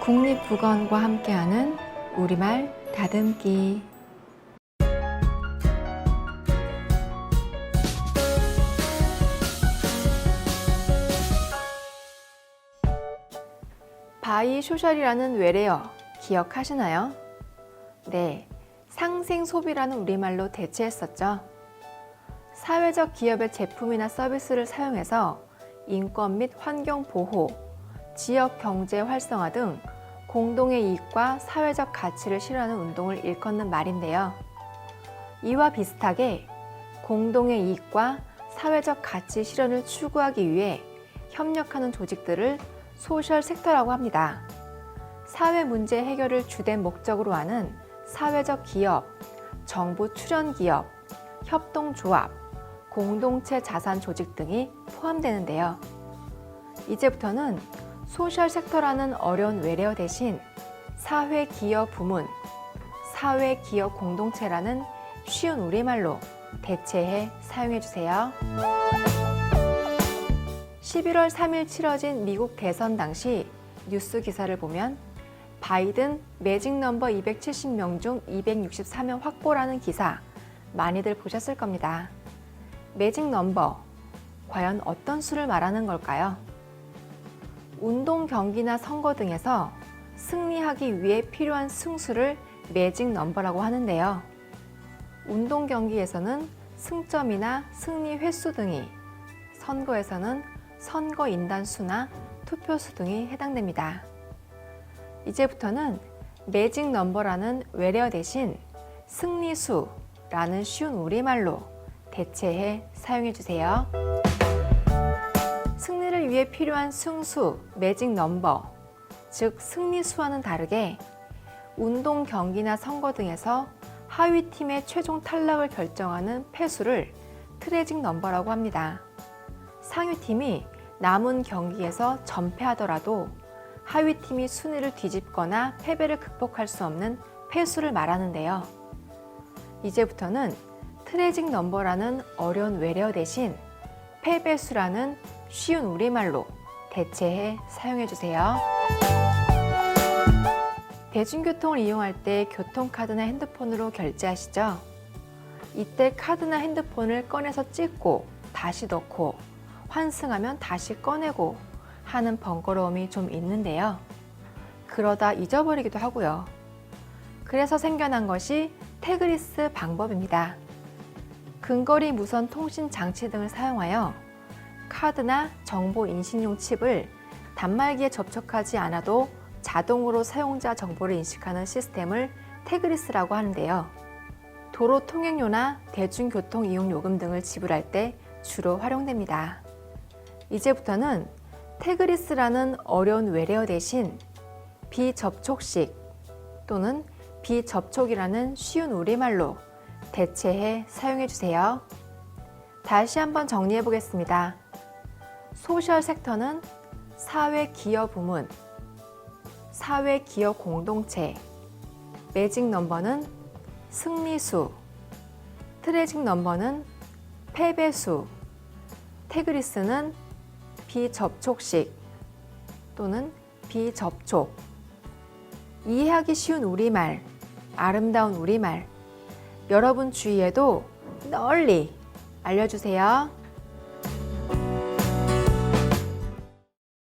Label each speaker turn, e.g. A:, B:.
A: 국립국어원과 함께하는 우리말 다듬기. 바이소셜이라는 외래어 기억하시나요? 네, 상생소비라는 우리말로 대체했었죠. 사회적 기업의 제품이나 서비스를 사용해서 인권 및 환경 보호, 지역 경제 활성화 등 공동의 이익과 사회적 가치를 실현하는 운동을 일컫는 말인데요. 이와 비슷하게 공동의 이익과 사회적 가치 실현을 추구하기 위해 협력하는 조직들을 소셜 섹터라고 합니다. 사회 문제 해결을 주된 목적으로 하는 사회적 기업, 정부 출연 기업, 협동조합, 공동체 자산 조직 등이 포함되는데요. 이제부터는 소셜 섹터라는 어려운 외래어 대신 사회 기업 부문, 사회 기업 공동체라는 쉬운 우리말로 대체해 사용해 주세요. 11월 3일 치러진 미국 대선 당시 뉴스 기사를 보면 바이든 매직 넘버 270명 중 264명 확보라는 기사 많이들 보셨을 겁니다. 매직 넘버, 과연 어떤 수를 말하는 걸까요? 운동 경기나 선거 등에서 승리하기 위해 필요한 승수를 매직 넘버라고 하는데요. 운동 경기에서는 승점이나 승리 횟수 등이, 선거에서는 선거 인단수나 투표수 등이 해당됩니다. 이제부터는 매직 넘버라는 외래어 대신 승리수라는 쉬운 우리말로 대체해 사용해 주세요. 승리를 위해 필요한 승수, 매직 넘버, 즉 승리수와는 다르게 운동 경기나 선거 등에서 하위 팀의 최종 탈락을 결정하는 패수를 트래직 넘버라고 합니다. 상위 팀이 남은 경기에서 전패하더라도 하위 팀이 순위를 뒤집거나 패배를 극복할 수 없는 패수를 말하는데요. 이제부터는 트래직 넘버라는 어려운 외래어 대신 패배수라는 쉬운 우리말로 대체해 사용해 주세요. 대중교통을 이용할 때 교통카드나 핸드폰으로 결제하시죠? 이때 카드나 핸드폰을 꺼내서 찍고 다시 넣고 환승하면 다시 꺼내고 하는 번거로움이 좀 있는데요. 그러다 잊어버리기도 하고요. 그래서 생겨난 것이 태그리스 방법입니다. 근거리 무선 통신 장치 등을 사용하여 카드나 정보 인식용 칩을 단말기에 접촉하지 않아도 자동으로 사용자 정보를 인식하는 시스템을 태그리스라고 하는데요. 도로 통행료나 대중교통 이용 요금 등을 지불할 때 주로 활용됩니다. 이제부터는 태그리스라는 어려운 외래어 대신 비접촉식 또는 비접촉이라는 쉬운 우리말로 대체해 사용해 주세요. 다시 한번 정리해 보겠습니다. 소셜 섹터는 사회 기업 부문, 사회 기업 공동체, 매직 넘버는 승리수, 트래직 넘버는 패배수, 태그리스는 비접촉식 또는 비접촉. 이해하기 쉬운 우리말, 아름다운 우리말, 여러분 주위에도 널리 알려주세요.